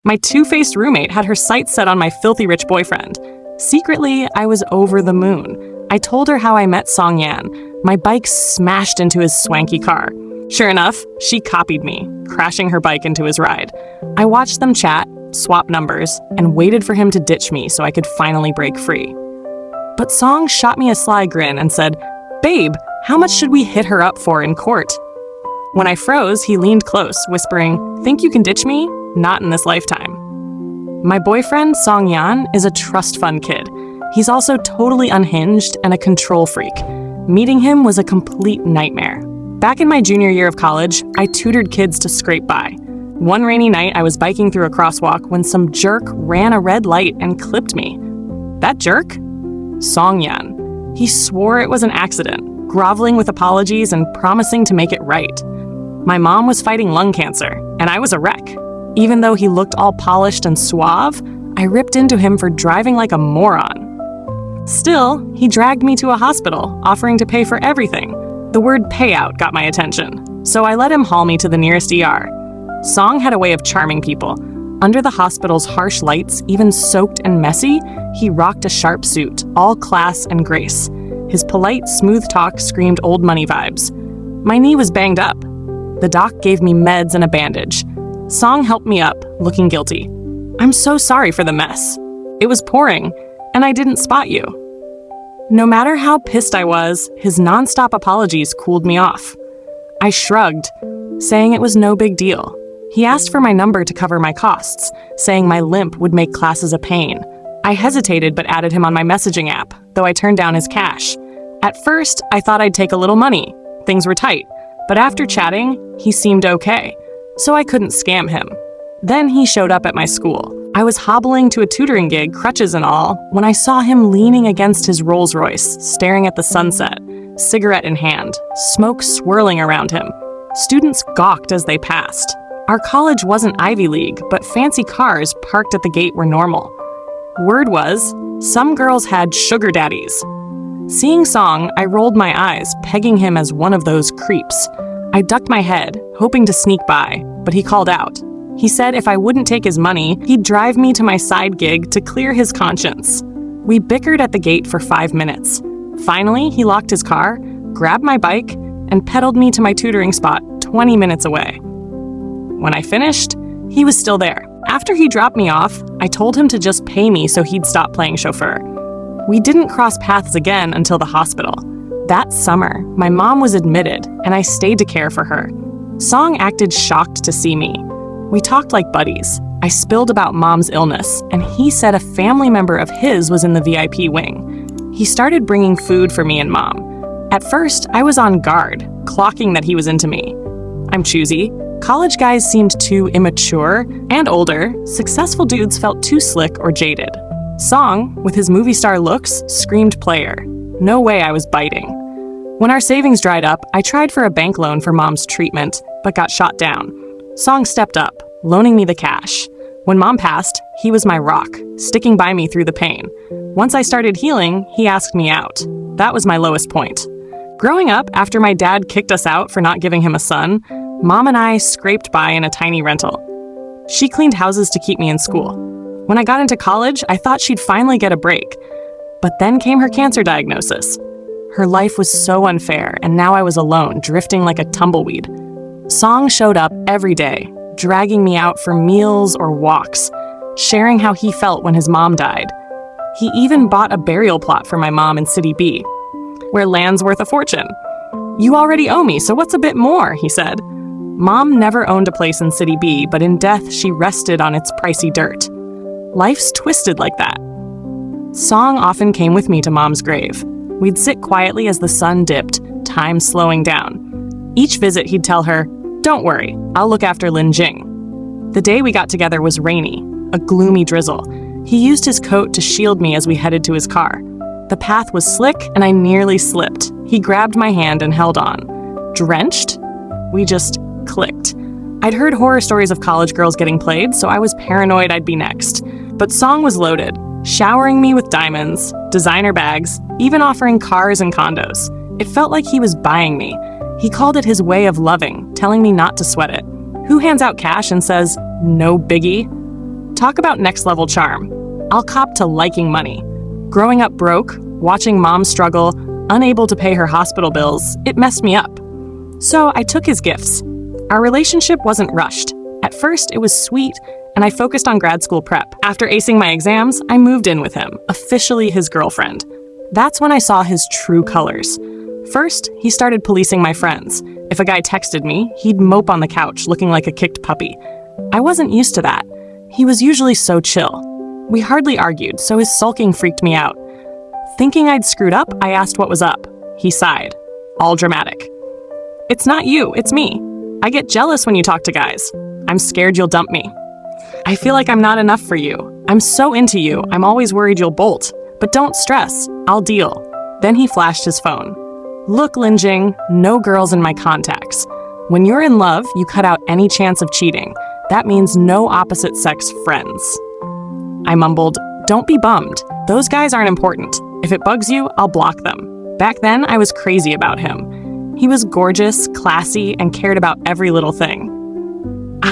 My two-faced roommate had her sights set on my filthy rich boyfriend. Secretly, I was over the moon. I told her how I met Song Yan. My bike smashed into his swanky car. Sure enough, she copied me, crashing her bike into his ride. I watched them chat, swap numbers, and waited for him to ditch me so I could finally break free. But Song shot me a sly grin and said, "Babe, how much should we hit her up for in court?" When I froze, he leaned close, whispering, "Think you can ditch me? Not in this lifetime." My boyfriend, Song Yan, is a trust fund kid. He's also totally unhinged and a control freak. Meeting him was a complete nightmare. Back in my junior year of college, I tutored kids to scrape by. One rainy night, I was biking through a crosswalk when some jerk ran a red light and clipped me. That jerk? Song Yan. He swore it was an accident, groveling with apologies and promising to make it right. My mom was fighting lung cancer, and I was a wreck. Even though he looked all polished and suave, I ripped into him for driving like a moron. Still, he dragged me to a hospital, offering to pay for everything. The word payout got my attention, so I let him haul me to the nearest ER. Song had a way of charming people. Under the hospital's harsh lights, even soaked and messy, he rocked a sharp suit, all class and grace. His polite, smooth talk screamed old money vibes. My knee was banged up. The doc gave me meds and a bandage. Song helped me up, looking guilty. "I'm so sorry for the mess. It was pouring, and I didn't spot you." No matter how pissed I was, his nonstop apologies cooled me off. I shrugged, saying it was no big deal. He asked for my number to cover my costs, saying my limp would make classes a pain. I hesitated but added him on my messaging app, though I turned down his cash. At first, I thought I'd take a little money. Things were tight, but after chatting, he seemed okay, so I couldn't scam him. Then he showed up at my school. I was hobbling to a tutoring gig, crutches and all, when I saw him leaning against his Rolls Royce, staring at the sunset, cigarette in hand, smoke swirling around him. Students gawked as they passed. Our college wasn't Ivy League, but fancy cars parked at the gate were normal. Word was, some girls had sugar daddies. Seeing Song, I rolled my eyes, pegging him as one of those creeps. I ducked my head, hoping to sneak by, but he called out. He said if I wouldn't take his money, he'd drive me to my side gig to clear his conscience. We bickered at the gate for 5 minutes. Finally, he locked his car, grabbed my bike, and pedaled me to my tutoring spot 20 minutes away. When I finished, he was still there. After he dropped me off, I told him to just pay me so he'd stop playing chauffeur. We didn't cross paths again until the hospital. That summer, my mom was admitted, and I stayed to care for her. Song acted shocked to see me. We talked like buddies. I spilled about Mom's illness, and he said a family member of his was in the VIP wing. He started bringing food for me and Mom. At first, I was on guard, clocking that he was into me. I'm choosy. College guys seemed too immature and older. Successful dudes felt too slick or jaded. Song, with his movie star looks, screamed player. No way I was biting. When our savings dried up, I tried for a bank loan for Mom's treatment, but got shot down. Song stepped up, loaning me the cash. When Mom passed, he was my rock, sticking by me through the pain. Once I started healing, he asked me out. That was my lowest point. Growing up, after my dad kicked us out for not giving him a son, Mom and I scraped by in a tiny rental. She cleaned houses to keep me in school. When I got into college, I thought she'd finally get a break. But then came her cancer diagnosis. Her life was so unfair, and now I was alone, drifting like a tumbleweed. Song showed up every day, dragging me out for meals or walks, sharing how he felt when his mom died. He even bought a burial plot for my mom in City B, where land's worth a fortune. "You already owe me, so what's a bit more?" he said. Mom never owned a place in City B, but in death she rested on its pricey dirt. Life's twisted like that. Song often came with me to Mom's grave. We'd sit quietly as the sun dipped, time slowing down. Each visit he'd tell her, "Don't worry, I'll look after Lin Jing." The day we got together was rainy, a gloomy drizzle. He used his coat to shield me as we headed to his car. The path was slick and I nearly slipped. He grabbed my hand and held on. Drenched? We just clicked. I'd heard horror stories of college girls getting played, so I was paranoid I'd be next. But Song was loaded, showering me with diamonds, designer bags, even offering cars and condos. It felt like he was buying me. He called it his way of loving, telling me not to sweat it. Who hands out cash and says, "No biggie"? Talk about next level charm. I'll cop to liking money. Growing up broke, watching mom struggle, unable to pay her hospital bills, it messed me up. So I took his gifts. Our relationship wasn't rushed. At first, it was sweet, and I focused on grad school prep. After acing my exams, I moved in with him, officially his girlfriend. That's when I saw his true colors. First, he started policing my friends. If a guy texted me, he'd mope on the couch, looking like a kicked puppy. I wasn't used to that. He was usually so chill. We hardly argued, so his sulking freaked me out. Thinking I'd screwed up, I asked what was up. He sighed, all dramatic. "It's not you, it's me. I get jealous when you talk to guys. I'm scared you'll dump me. I feel like I'm not enough for you. I'm so into you, I'm always worried you'll bolt. But don't stress, I'll deal." Then he flashed his phone. "Look, Lin Jing, no girls in my contacts. When you're in love, you cut out any chance of cheating. That means no opposite-sex friends." I mumbled, "Don't be bummed. Those guys aren't important. If it bugs you, I'll block them." Back then, I was crazy about him. He was gorgeous, classy, and cared about every little thing.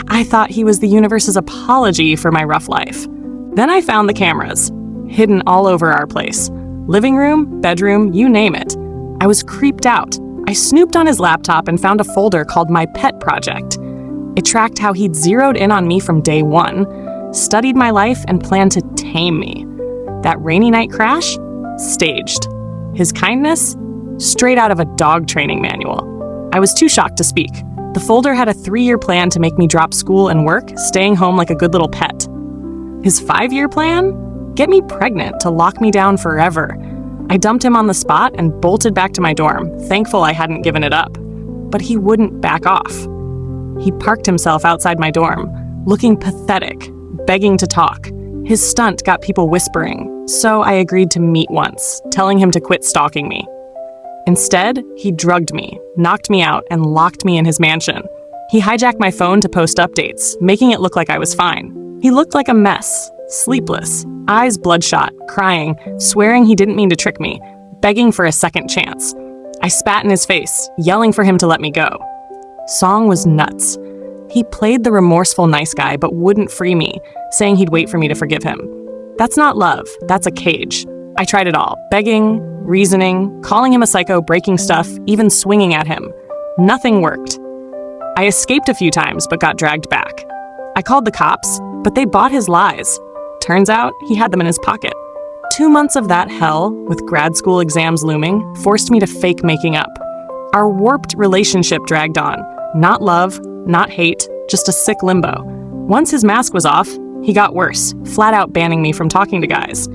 I thought he was the universe's apology for my rough life. Then I found the cameras, hidden all over our place. Living room, bedroom, you name it. I was creeped out. I snooped on his laptop and found a folder called My Pet Project. It tracked how he'd zeroed in on me from day one, studied my life, and planned to tame me. That rainy night crash? Staged. His kindness? Straight out of a dog training manual. I was too shocked to speak. The folder had a 3-year plan to make me drop school and work, staying home like a good little pet. His 5-year plan? Get me pregnant to lock me down forever. I dumped him on the spot and bolted back to my dorm, thankful I hadn't given it up. But he wouldn't back off. He parked himself outside my dorm, looking pathetic, begging to talk. His stunt got people whispering, so I agreed to meet once, telling him to quit stalking me. Instead, he drugged me, knocked me out, and locked me in his mansion. He hijacked my phone to post updates, making it look like I was fine. He looked like a mess, sleepless, eyes bloodshot, crying, swearing he didn't mean to trick me, begging for a second chance. I spat in his face, yelling for him to let me go. Song was nuts. He played the remorseful nice guy but wouldn't free me, saying he'd wait for me to forgive him. That's not love, that's a cage. I tried it all, begging, reasoning, calling him a psycho, breaking stuff, even swinging at him. Nothing worked. I escaped a few times but got dragged back. I called the cops, but they bought his lies. Turns out he had them in his pocket. 2 months of that hell, with grad school exams looming, forced me to fake making up. Our warped relationship dragged on. Not love, not hate, just a sick limbo. Once his mask was off, he got worse, flat out banning me from talking to guys.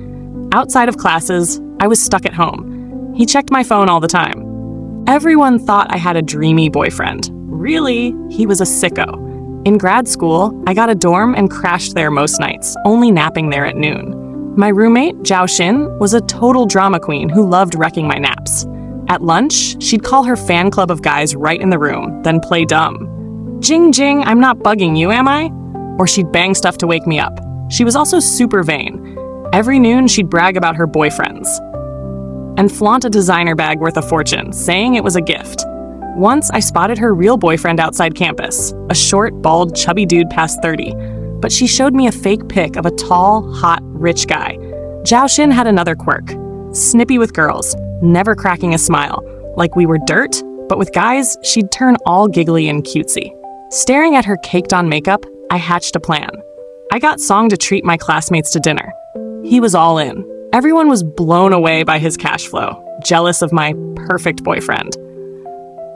Outside of classes, I was stuck at home. He checked my phone all the time. Everyone thought I had a dreamy boyfriend. Really, he was a sicko. In grad school, I got a dorm and crashed there most nights, only napping there at noon. My roommate, Zhao Xin, was a total drama queen who loved wrecking my naps. At lunch, she'd call her fan club of guys right in the room, then play dumb. "Jing Jing, I'm not bugging you, am I?" Or she'd bang stuff to wake me up. She was also super vain. Every noon, she'd brag about her boyfriends and flaunt a designer bag worth a fortune, saying it was a gift. Once, I spotted her real boyfriend outside campus, a short, bald, chubby dude past 30. But she showed me a fake pic of a tall, hot, rich guy. Zhao Xin had another quirk. Snippy with girls, never cracking a smile. Like we were dirt, but with guys, she'd turn all giggly and cutesy. Staring at her caked-on makeup, I hatched a plan. I got Song to treat my classmates to dinner. He was all in. Everyone was blown away by his cash flow, jealous of my perfect boyfriend.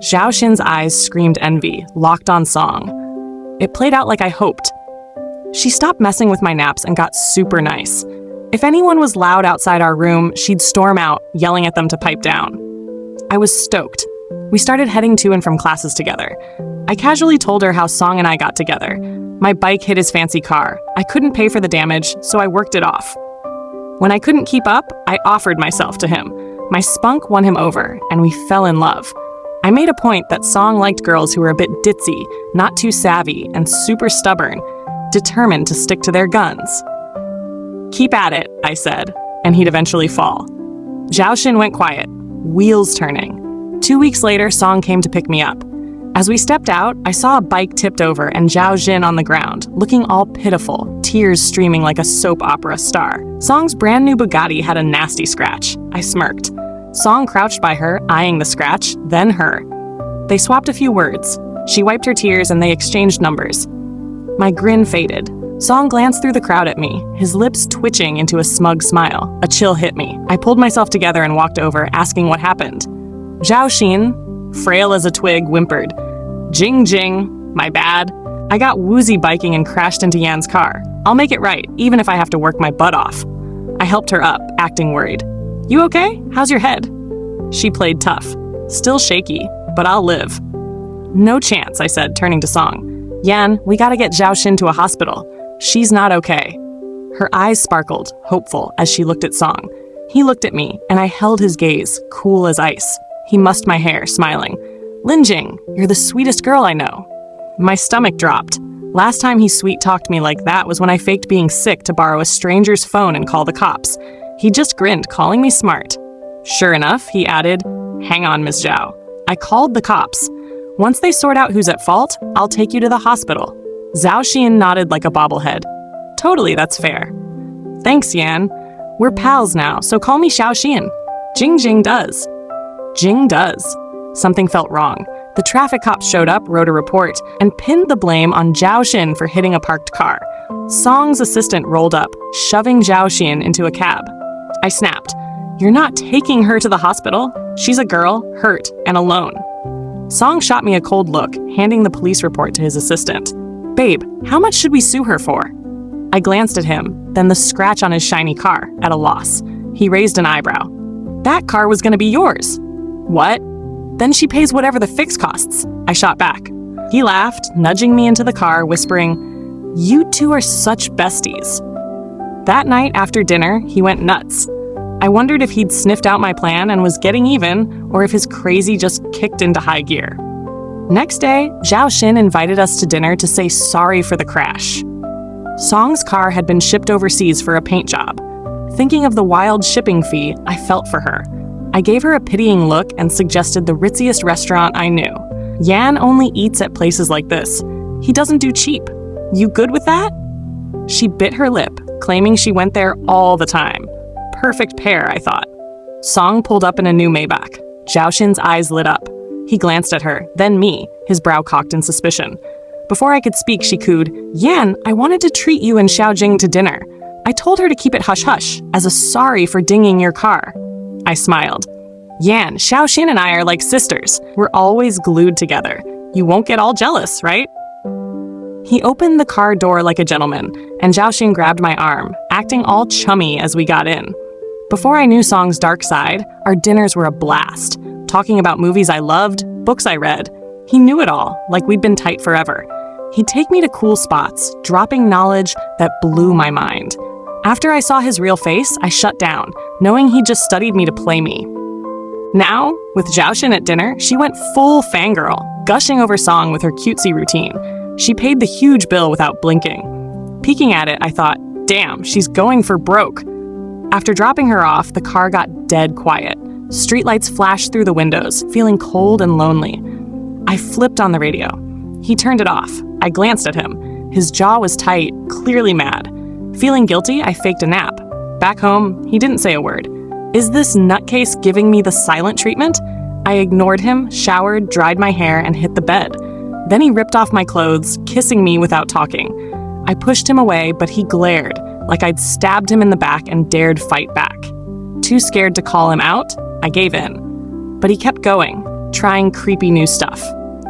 Zhao Xin's eyes screamed envy, locked on Song. It played out like I hoped. She stopped messing with my naps and got super nice. If anyone was loud outside our room, she'd storm out, yelling at them to pipe down. I was stoked. We started heading to and from classes together. I casually told her how Song and I got together. My bike hit his fancy car. I couldn't pay for the damage, so I worked it off. When I couldn't keep up, I offered myself to him. My spunk won him over, and we fell in love. I made a point that Song liked girls who were a bit ditzy, not too savvy, and super stubborn, determined to stick to their guns. "Keep at it," I said, and he'd eventually fall. Zhao Xin went quiet, wheels turning. 2 weeks later, Song came to pick me up. As we stepped out, I saw a bike tipped over and Zhao Jin on the ground, looking all pitiful, tears streaming like a soap opera star. Song's brand new Bugatti had a nasty scratch. I smirked. Song crouched by her, eyeing the scratch, then her. They swapped a few words. She wiped her tears and they exchanged numbers. My grin faded. Song glanced through the crowd at me, his lips twitching into a smug smile. A chill hit me. I pulled myself together and walked over, asking what happened. Zhao Xin, frail as a twig, whimpered. Jing jing, my bad. I got woozy biking and crashed into Yan's car. I'll make it right, even if I have to work my butt off. I helped her up, acting worried. You okay? How's your head? She played tough. Still shaky, but I'll live. No chance, I said, turning to Song. Yan, we gotta get Zhao Xin to a hospital. She's not okay. Her eyes sparkled, hopeful, as she looked at Song. He looked at me, and I held his gaze, cool as ice. He mussed my hair, smiling. Linjing, you're the sweetest girl I know. My stomach dropped. Last time he sweet-talked me like that was when I faked being sick to borrow a stranger's phone and call the cops. He just grinned, calling me smart. Sure enough, he added, hang on, Ms. Zhao. I called the cops. Once they sort out who's at fault, I'll take you to the hospital. Zhao Xian nodded like a bobblehead. Totally, that's fair. Thanks, Yan. We're pals now, so call me Xiao Xian. Jing Jing does. Jing does. Something felt wrong. The traffic cops showed up, wrote a report, and pinned the blame on Zhao Xin for hitting a parked car. Song's assistant rolled up, shoving Zhao Xian into a cab. I snapped. You're not taking her to the hospital. She's a girl, hurt, and alone. Song shot me a cold look, handing the police report to his assistant. Babe, how much should we sue her for? I glanced at him, then the scratch on his shiny car, at a loss. He raised an eyebrow. That car was gonna be yours. What? Then she pays whatever the fix costs. I shot back. He laughed, nudging me into the car, whispering, You two are such besties. That night after dinner, he went nuts. I wondered if he'd sniffed out my plan and was getting even, or if his crazy just kicked into high gear. Next day, Zhao Xin invited us to dinner to say sorry for the crash. Song's car had been shipped overseas for a paint job. Thinking of the wild shipping fee, I felt for her. I gave her a pitying look and suggested the ritziest restaurant I knew. Yan only eats at places like this. He doesn't do cheap. You good with that? She bit her lip, claiming she went there all the time. Perfect pair, I thought. Song pulled up in a new Maybach. Zhao Xin's eyes lit up. He glanced at her, then me, his brow cocked in suspicion. Before I could speak, she cooed, Yan, I wanted to treat you and Xiaojing to dinner. I told her to keep it hush-hush, as a sorry for dinging your car. I smiled. Yan, Xiao Xin and I are like sisters. We're always glued together. You won't get all jealous, right? He opened the car door like a gentleman, and Zhao Xin grabbed my arm, acting all chummy as we got in. Before I knew Song's dark side, our dinners were a blast. Talking about movies I loved, books I read. He knew it all, like we'd been tight forever. He'd take me to cool spots, dropping knowledge that blew my mind. After I saw his real face, I shut down, knowing he'd just studied me to play me. Now, with Zhao Xin at dinner, she went full fangirl, gushing over Song with her cutesy routine. She paid the huge bill without blinking. Peeking at it, I thought, damn, she's going for broke. After dropping her off, the car got dead quiet. Streetlights flashed through the windows, feeling cold and lonely. I flipped on the radio. He turned it off. I glanced at him. His jaw was tight, clearly mad. Feeling guilty, I faked a nap. Back home, he didn't say a word. Is this nutcase giving me the silent treatment? I ignored him, showered, dried my hair, and hit the bed. Then he ripped off my clothes, kissing me without talking. I pushed him away, but he glared, like I'd stabbed him in the back and dared fight back. Too scared to call him out, I gave in. But he kept going, trying creepy new stuff.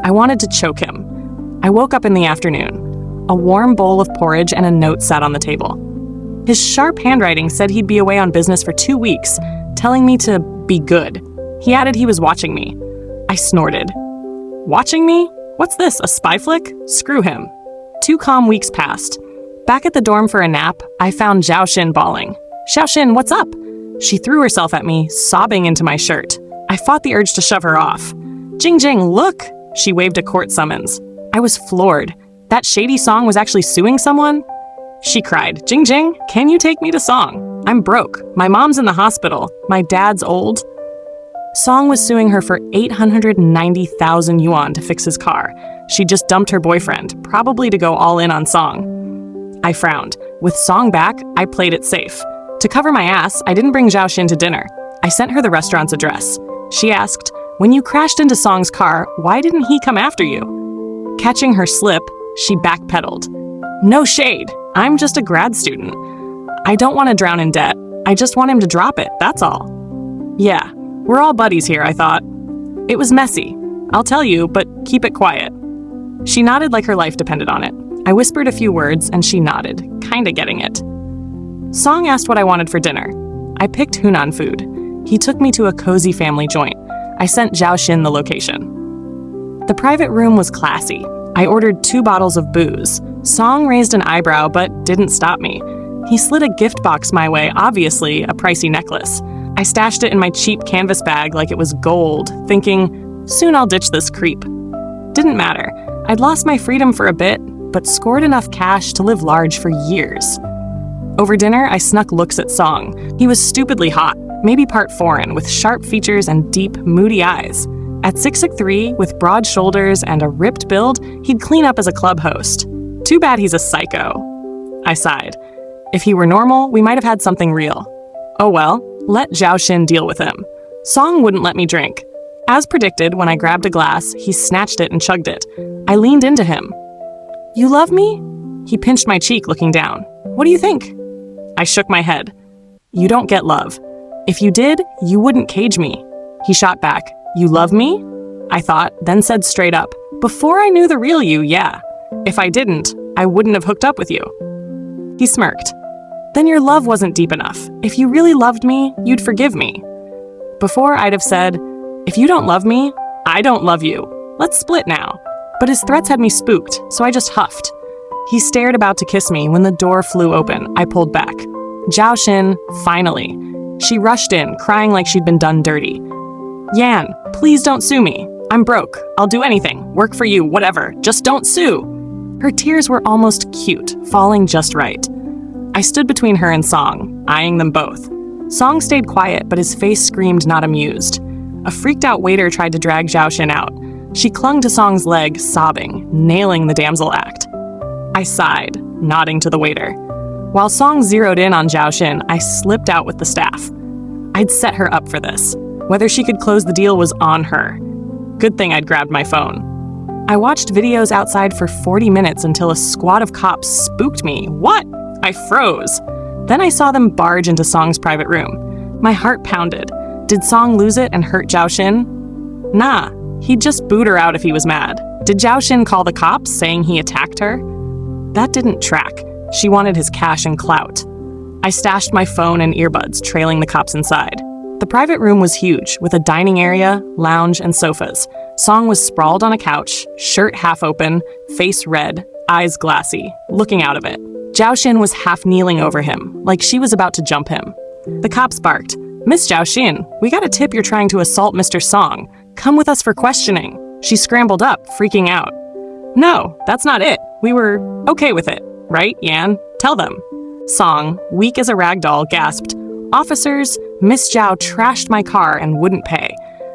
I wanted to choke him. I woke up in the afternoon. A warm bowl of porridge and a note sat on the table. His sharp handwriting said he'd be away on business for 2 weeks, telling me to be good. He added he was watching me. I snorted. Watching me? What's this, a spy flick? Screw him. 2 calm weeks passed. Back at the dorm for a nap, I found Zhao Xin bawling. Xiao Xin, what's up? She threw herself at me, sobbing into my shirt. I fought the urge to shove her off. Jing Jing, look! She waved a court summons. I was floored. That shady Song was actually suing someone? She cried, Jing Jing, can you take me to Song? I'm broke. My mom's in the hospital. My dad's old. Song was suing her for 890,000 yuan to fix his car. She just dumped her boyfriend, probably to go all in on Song. I frowned. With Song back, I played it safe. To cover my ass, I didn't bring Zhao Xin to dinner. I sent her the restaurant's address. She asked, "When you crashed into Song's car, why didn't he come after you?" Catching her slip, she backpedaled. "No shade. I'm just a grad student. I don't want to drown in debt. I just want him to drop it, that's all." Yeah, we're all buddies here, I thought. It was messy. I'll tell you, but keep it quiet. She nodded like her life depended on it. I whispered a few words, and she nodded, kinda getting it. Song asked what I wanted for dinner. I picked Hunan food. He took me to a cozy family joint. I sent Zhao Xin the location. The private room was classy. I ordered 2 bottles of booze. Song raised an eyebrow, but didn't stop me. He slid a gift box my way, obviously a pricey necklace. I stashed it in my cheap canvas bag like it was gold, thinking, soon I'll ditch this creep. Didn't matter. I'd lost my freedom for a bit, but scored enough cash to live large for years. Over dinner, I snuck looks at Song. He was stupidly hot, maybe part foreign, with sharp features and deep, moody eyes. At 6'3", with broad shoulders and a ripped build, he'd clean up as a club host. Too bad he's a psycho. I sighed. If he were normal, we might have had something real. Oh well, let Zhao Xin deal with him. Song wouldn't let me drink. As predicted, when I grabbed a glass, he snatched it and chugged it. I leaned into him. "You love me?" He pinched my cheek, looking down. "What do you think?" I shook my head. "You don't get love. If you did, you wouldn't cage me." He shot back. "You love me?" I thought, then said straight up, "Before I knew the real you, yeah. If I didn't, I wouldn't have hooked up with you." He smirked. "Then your love wasn't deep enough. If you really loved me, you'd forgive me." Before, I'd have said, "If you don't love me, I don't love you. Let's split now." But his threats had me spooked, so I just huffed. He stared about to kiss me when the door flew open. I pulled back. Zhao Xin, finally. She rushed in, crying like she'd been done dirty. "Yan, please don't sue me. I'm broke. I'll do anything. Work for you, whatever. Just don't sue." Her tears were almost cute, falling just right. I stood between her and Song, eyeing them both. Song stayed quiet, but his face screamed not amused. A freaked-out waiter tried to drag Zhao Xin out. She clung to Song's leg, sobbing, nailing the damsel act. I sighed, nodding to the waiter. While Song zeroed in on Zhao Xin, I slipped out with the staff. I'd set her up for this. Whether she could close the deal was on her. Good thing I'd grabbed my phone. I watched videos outside for 40 minutes until a squad of cops spooked me. What? I froze. Then I saw them barge into Song's private room. My heart pounded. Did Song lose it and hurt Zhao Xin? Nah, he'd just boot her out if he was mad. Did Zhao Xin call the cops, saying he attacked her? That didn't track. She wanted his cash and clout. I stashed my phone and earbuds, trailing the cops inside. The private room was huge, with a dining area, lounge, and sofas. Song was sprawled on a couch, shirt half open, face red, eyes glassy, looking out of it. Zhao Xin was half kneeling over him, like she was about to jump him. The cops barked, "Miss Zhao Xin, we got a tip you're trying to assault Mr. Song. Come with us for questioning." She scrambled up, freaking out. "No, that's not it. We were okay with it. Right, Yan? Tell them." Song, weak as a rag doll, gasped, "Officers, Miss Zhao trashed my car and wouldn't pay.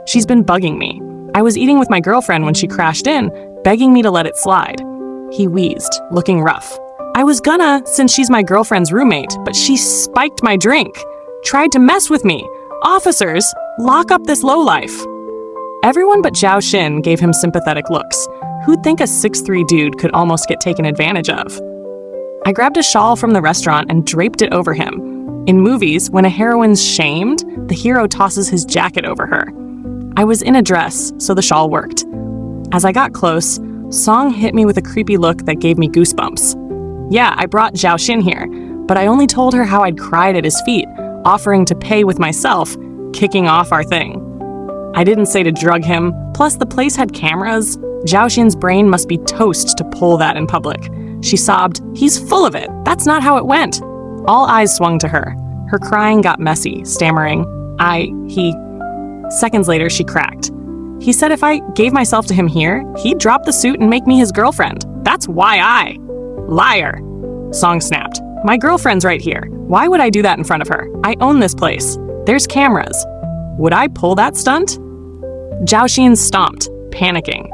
She's been bugging me. I was eating with my girlfriend when she crashed in, begging me to let it slide." He wheezed, looking rough. "I was gonna, since she's my girlfriend's roommate, but she spiked my drink. Tried to mess with me. Officers, lock up this lowlife." Everyone but Zhao Xin gave him sympathetic looks. Who'd think a 6'3" dude could almost get taken advantage of? I grabbed a shawl from the restaurant and draped it over him. In movies, when a heroine's shamed, the hero tosses his jacket over her. I was in a dress, so the shawl worked. As I got close, Song hit me with a creepy look that gave me goosebumps. Yeah, I brought Zhao Xin here, but I only told her how I'd cried at his feet, offering to pay with myself, kicking off our thing. I didn't say to drug him, plus the place had cameras. Zhao Xin's brain must be toast to pull that in public. She sobbed, "He's full of it. That's not how it went." All eyes swung to her. Her crying got messy, stammering, he... Seconds later, she cracked. "He said if I gave myself to him here, he'd drop the suit and make me his girlfriend. That's why I..." "Liar!" Song snapped. "My girlfriend's right here. Why would I do that in front of her? I own this place. There's cameras." Would I pull that stunt? Zhao stomped, panicking.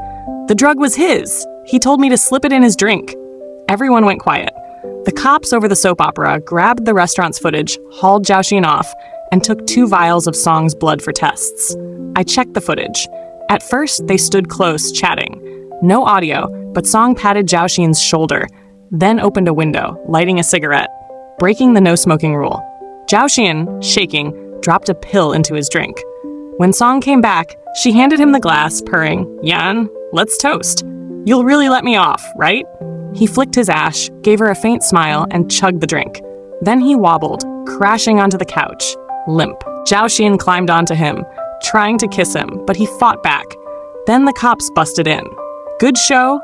The drug was his. He told me to slip it in his drink. Everyone went quiet. The cops over the soap opera grabbed the restaurant's footage, hauled Zhao off, and took 2 vials of Song's blood for tests. I checked the footage. At first, they stood close, chatting. No audio, but Song patted Zhao shoulder, then opened a window, lighting a cigarette, breaking the no-smoking rule. Zhao, shaking, dropped a pill into his drink. When Song came back, she handed him the glass, purring, "Yan, let's toast. You'll really let me off, right?" He flicked his ash, gave her a faint smile, and chugged the drink. Then he wobbled, crashing onto the couch, limp. Zhao climbed onto him, trying to kiss him, but he fought back. Then the cops busted in. "Good show?"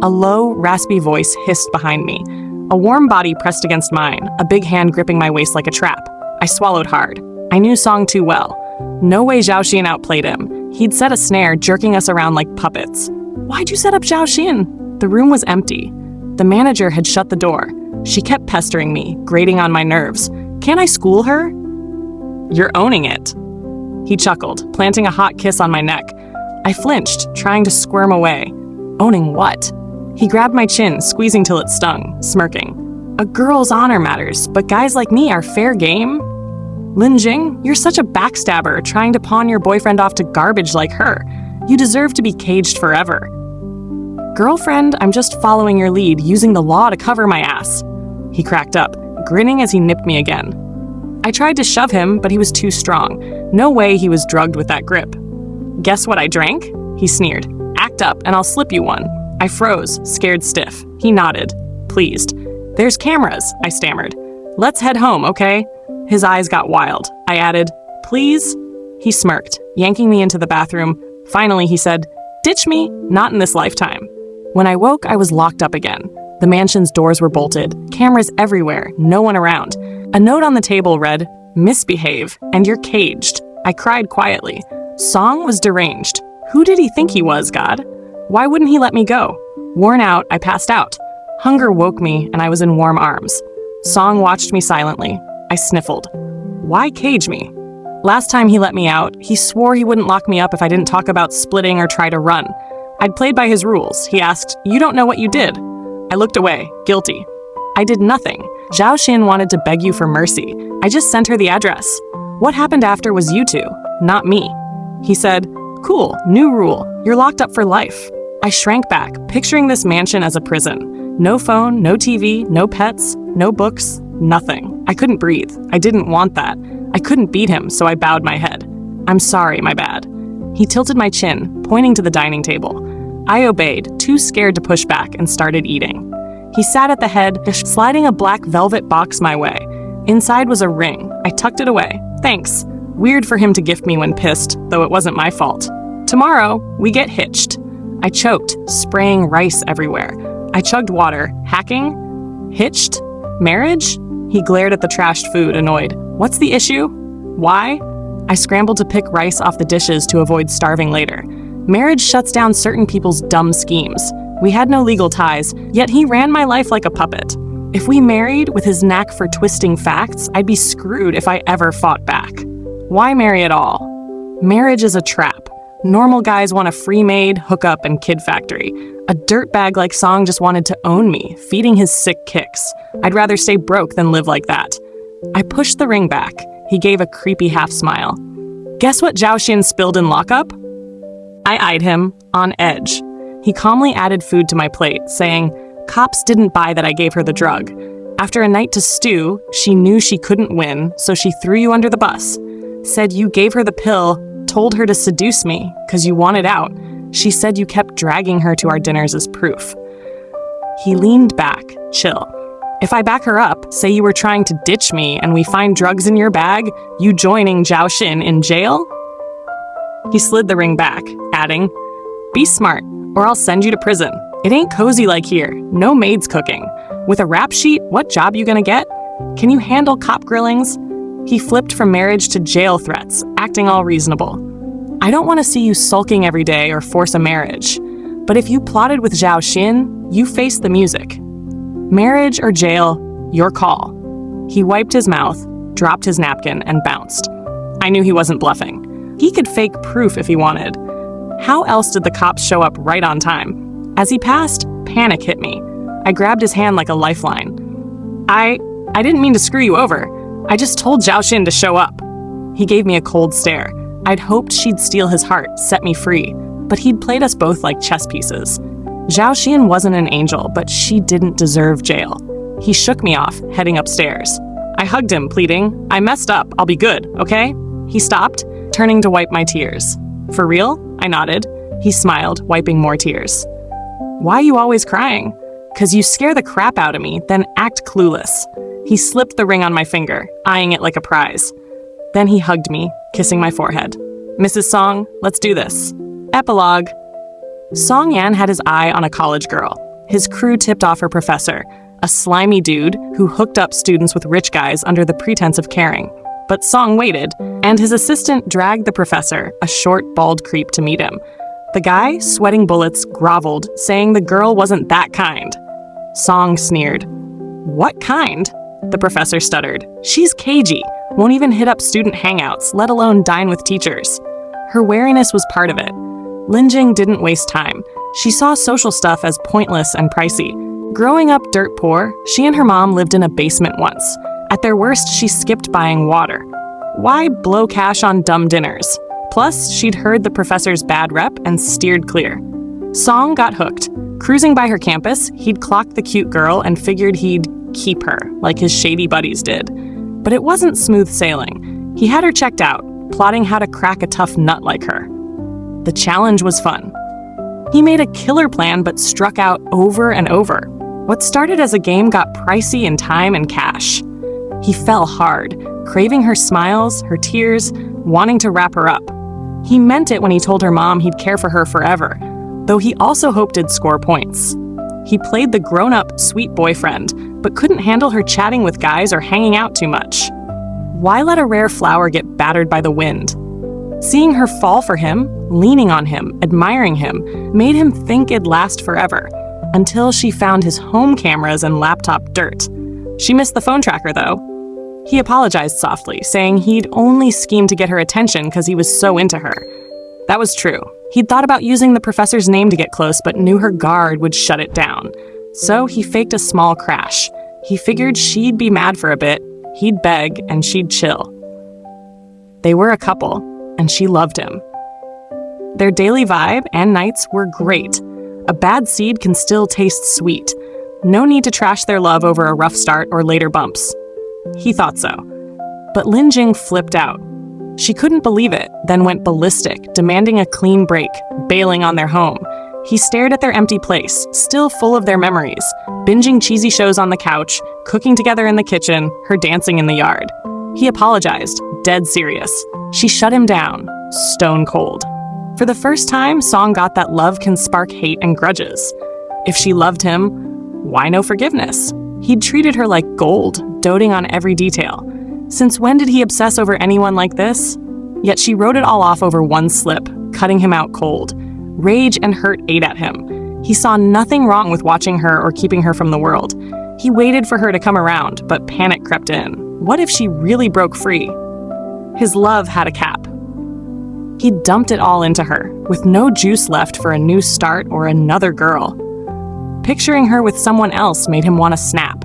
A low, raspy voice hissed behind me. A warm body pressed against mine, a big hand gripping my waist like a trap. I swallowed hard. I knew Song too well. No way Zhao outplayed him. He'd set a snare, jerking us around like puppets. "Why'd you set up Zhao?" The room was empty. The manager had shut the door. She kept pestering me, grating on my nerves. "Can't I school her?" "You're owning it." He chuckled, planting a hot kiss on my neck. I flinched, trying to squirm away. Owning what? He grabbed my chin, squeezing till it stung, smirking. "A girl's honor matters, but guys like me are fair game." "Lin Jing, you're such a backstabber, trying to pawn your boyfriend off to garbage like her. You deserve to be caged forever." "Girlfriend, I'm just following your lead, using the law to cover my ass." He cracked up, grinning as he nipped me again. I tried to shove him, but he was too strong. No way he was drugged with that grip. "Guess what I drank?" He sneered. "Act up, and I'll slip you one." I froze, scared stiff. He nodded, pleased. "There's cameras," I stammered. "Let's head home, okay?" His eyes got wild. I added, "Please?" He smirked, yanking me into the bathroom. Finally, he said, "Ditch me, not in this lifetime." When I woke, I was locked up again. The mansion's doors were bolted, cameras everywhere, no one around. A note on the table read, "Misbehave, and you're caged." I cried quietly. Song was deranged. Who did he think he was, God? Why wouldn't he let me go? Worn out, I passed out. Hunger woke me, and I was in warm arms. Song watched me silently. I sniffled. Why cage me? Last time he let me out, he swore he wouldn't lock me up if I didn't talk about splitting or try to run. I'd played by his rules. He asked, "You don't know what you did." I looked away, guilty. I did nothing. Zhao Xin wanted to beg you for mercy. I just sent her the address. What happened after was you two, not me. He said, "Cool, new rule. You're locked up for life." I shrank back, picturing this mansion as a prison. No phone, no TV, no pets, no books, nothing. I couldn't breathe. I didn't want that. I couldn't beat him, so I bowed my head. "I'm sorry, my bad." He tilted my chin, pointing to the dining table. I obeyed, too scared to push back, and started eating. He sat at the head, sliding a black velvet box my way. Inside was a ring. I tucked it away. Thanks. Weird for him to gift me when pissed, though it wasn't my fault. Tomorrow, we get hitched. I choked, spraying rice everywhere. I chugged water. Hacking? Hitched? Marriage? He glared at the trashed food, annoyed. What's the issue? Why? I scrambled to pick rice off the dishes to avoid starving later. Marriage shuts down certain people's dumb schemes. We had no legal ties, yet he ran my life like a puppet. If we married with his knack for twisting facts, I'd be screwed if I ever fought back. Why marry at all? Marriage is a trap. Normal guys want a free maid, hookup, and kid factory. A dirtbag like Song just wanted to own me, feeding his sick kicks. I'd rather stay broke than live like that. I pushed the ring back. He gave a creepy half-smile. Guess what Zhao Xin spilled in lockup? I eyed him, on edge. He calmly added food to my plate, saying, "Cops didn't buy that I gave her the drug. After a night to stew, she knew she couldn't win, so she threw you under the bus. Said you gave her the pill, told her to seduce me, 'cause you wanted out. She said you kept dragging her to our dinners as proof." He leaned back, chill. "If I back her up, say you were trying to ditch me and we find drugs in your bag, you joining Zhao Xin in jail?" He slid the ring back, adding, "Be smart, or I'll send you to prison. It ain't cozy like here, no maids cooking. With a rap sheet, what job you gonna get? Can you handle cop grillings?" He flipped from marriage to jail threats, acting all reasonable. "I don't want to see you sulking every day or force a marriage. But if you plotted with Zhao Xin, you face the music. Marriage or jail, your call." He wiped his mouth, dropped his napkin, and bounced. I knew he wasn't bluffing. He could fake proof if he wanted. How else did the cops show up right on time? As he passed, panic hit me. I grabbed his hand like a lifeline. I didn't mean to screw you over. I just told Zhao Xin to show up. He gave me a cold stare. I'd hoped she'd steal his heart, set me free, but he'd played us both like chess pieces. Zhao Xin wasn't an angel, but she didn't deserve jail. He shook me off, heading upstairs. I hugged him, pleading, "I messed up. I'll be good, okay?" He stopped, turning to wipe my tears. "For real?" I nodded. He smiled, wiping more tears. "Why are you always crying?" "'Cause you scare the crap out of me, then act clueless." He slipped the ring on my finger, eyeing it like a prize. Then he hugged me, kissing my forehead. "Mrs. Song, let's do this." Epilogue. Song Yan had his eye on a college girl. His crew tipped off her professor, a slimy dude who hooked up students with rich guys under the pretense of caring. But Song waited, and his assistant dragged the professor, a short, bald creep, to meet him. The guy, sweating bullets, groveled, saying the girl wasn't that kind. Song sneered. "What kind?" The professor stuttered. "She's cagey, won't even hit up student hangouts, let alone dine with teachers." Her wariness was part of it. Linjing didn't waste time. She saw social stuff as pointless and pricey. Growing up dirt poor, she and her mom lived in a basement once. At their worst, she skipped buying water. Why blow cash on dumb dinners? Plus, she'd heard the professor's bad rep and steered clear. Song got hooked. Cruising by her campus, he'd clocked the cute girl and figured he'd keep her, like his shady buddies did. But it wasn't smooth sailing. He had her checked out, plotting how to crack a tough nut like her. The challenge was fun. He made a killer plan but struck out over and over. What started as a game got pricey in time and cash. He fell hard, craving her smiles, her tears, wanting to wrap her up. He meant it when he told her mom he'd care for her forever, though he also hoped it'd score points. He played the grown-up, sweet boyfriend, but couldn't handle her chatting with guys or hanging out too much. Why let a rare flower get battered by the wind? Seeing her fall for him, leaning on him, admiring him, made him think it'd last forever, until she found his home cameras and laptop dirt. She missed the phone tracker, though. He apologized softly, saying he'd only schemed to get her attention because he was so into her. That was true. He'd thought about using the professor's name to get close, but knew her guard would shut it down. So he faked a small crash. He figured she'd be mad for a bit, he'd beg, and she'd chill. They were a couple, and she loved him. Their daily vibe and nights were great. A bad seed can still taste sweet. No need to trash their love over a rough start or later bumps. He thought so. But Linjing flipped out. She couldn't believe it, then went ballistic, demanding a clean break, bailing on their home. He stared at their empty place, still full of their memories, binging cheesy shows on the couch, cooking together in the kitchen, her dancing in the yard. He apologized, dead serious. She shut him down, stone cold. For the first time, Song got that love can spark hate and grudges. If she loved him, why no forgiveness? He'd treated her like gold, doting on every detail. Since when did he obsess over anyone like this? Yet she wrote it all off over one slip, cutting him out cold. Rage and hurt ate at him. He saw nothing wrong with watching her or keeping her from the world. He waited for her to come around, but panic crept in. What if she really broke free? His love had a cap. He dumped it all into her, with no juice left for a new start or another girl. Picturing her with someone else made him want to snap.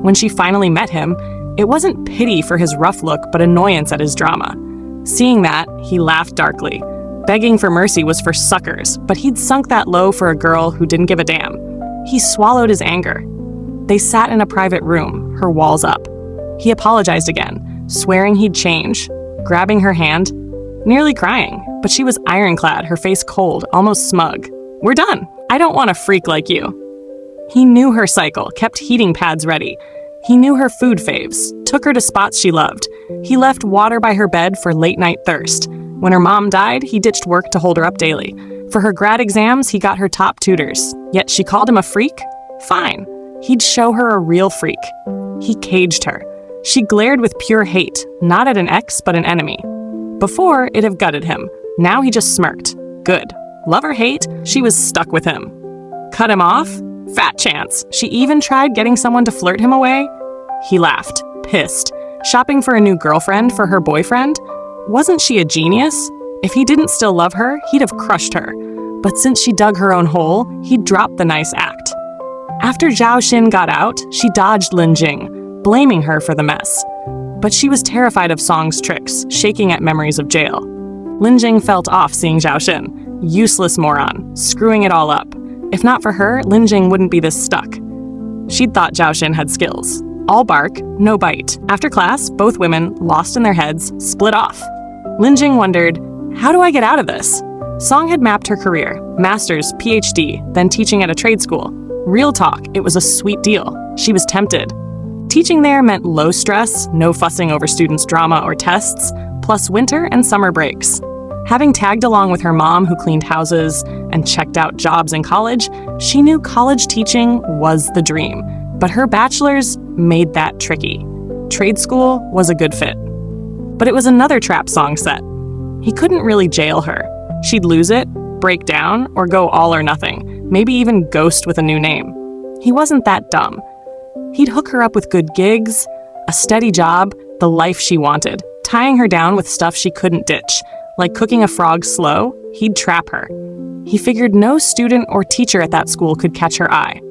When she finally met him, it wasn't pity for his rough look, but annoyance at his drama. Seeing that, he laughed darkly. Begging for mercy was for suckers, but he'd sunk that low for a girl who didn't give a damn. He swallowed his anger. They sat in a private room, her walls up. He apologized again, swearing he'd change, grabbing her hand, nearly crying, but she was ironclad, her face cold, almost smug. "We're done. I don't want a freak like you." He knew her cycle, kept heating pads ready. He knew her food faves, took her to spots she loved. He left water by her bed for late-night thirst. When her mom died, he ditched work to hold her up daily. For her grad exams, he got her top tutors. Yet she called him a freak? Fine. He'd show her a real freak. He caged her. She glared with pure hate, not at an ex, but an enemy. Before, it'd have gutted him. Now he just smirked. Good. Love or hate, she was stuck with him. Cut him off? Fat chance. She even tried getting someone to flirt him away. He laughed, pissed. Shopping for a new girlfriend for her boyfriend? Wasn't she a genius? If he didn't still love her, he'd have crushed her. But since she dug her own hole, he'd dropped the nice act. After Zhao Xin got out, she dodged Lin Jing, blaming her for the mess. But she was terrified of Song's tricks, shaking at memories of jail. Lin Jing felt off seeing Zhao Xin. Useless moron, screwing it all up. If not for her, Lin Jing wouldn't be this stuck. She'd thought Zhao Xin had skills. All bark, no bite. After class, both women, lost in their heads, split off. Lin Jing wondered, how do I get out of this? Song had mapped her career, master's, PhD, then teaching at a trade school. Real talk, it was a sweet deal. She was tempted. Teaching there meant low stress, no fussing over students' drama or tests, plus winter and summer breaks. Having tagged along with her mom who cleaned houses and checked out jobs in college, she knew college teaching was the dream. But her bachelor's made that tricky. Trade school was a good fit. But it was another trap Song set. He couldn't really jail her. She'd lose it, break down, or go all or nothing, maybe even ghost with a new name. He wasn't that dumb. He'd hook her up with good gigs, a steady job, the life she wanted, tying her down with stuff she couldn't ditch, like cooking a frog slow. He'd trap her. He figured no student or teacher at that school could catch her eye.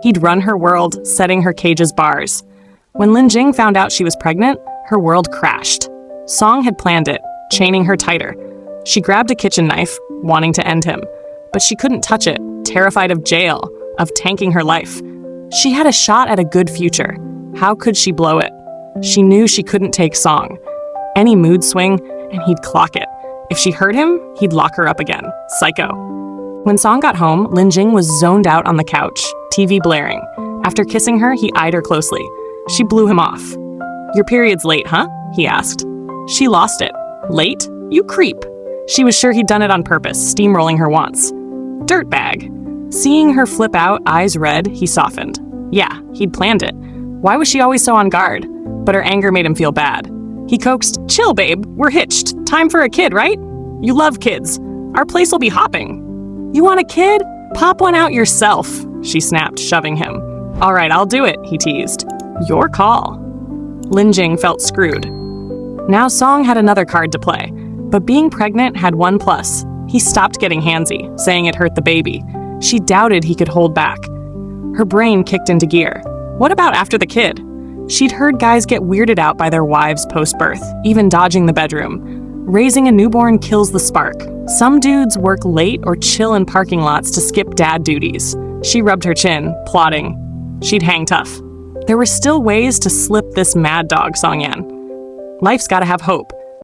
He'd run her world, setting her cage's bars. When Lin Jing found out she was pregnant, her world crashed. Song had planned it, chaining her tighter. She grabbed a kitchen knife, wanting to end him, but she couldn't touch it, terrified of jail, of tanking her life. She had a shot at a good future. How could she blow it? She knew she couldn't take Song. Any mood swing, and he'd clock it. If she hurt him, he'd lock her up again. Psycho. When Song got home, Lin Jing was zoned out on the couch, TV blaring. After kissing her, he eyed her closely. She blew him off. "Your period's late, huh?" he asked. She lost it. "Late? You creep." She was sure he'd done it on purpose, steamrolling her once. Dirtbag. Seeing her flip out, eyes red, he softened. Yeah, he'd planned it. Why was she always so on guard? But her anger made him feel bad. He coaxed, "Chill, babe. We're hitched. Time for a kid, right? You love kids. Our place will be hopping." "You want a kid? Pop one out yourself," she snapped, shoving him. "All right, I'll do it," he teased. "Your call." Lin Jing felt screwed. Now Song had another card to play, but being pregnant had one plus. He stopped getting handsy, saying it hurt the baby. She doubted he could hold back. Her brain kicked into gear. What about after the kid? She'd heard guys get weirded out by their wives post-birth, even dodging the bedroom. Raising a newborn kills the spark. Some dudes work late or chill in parking lots to skip dad duties. She rubbed her chin, plotting. She'd hang tough. There were still ways to slip this mad dog, Song Yan. Life's gotta have hope.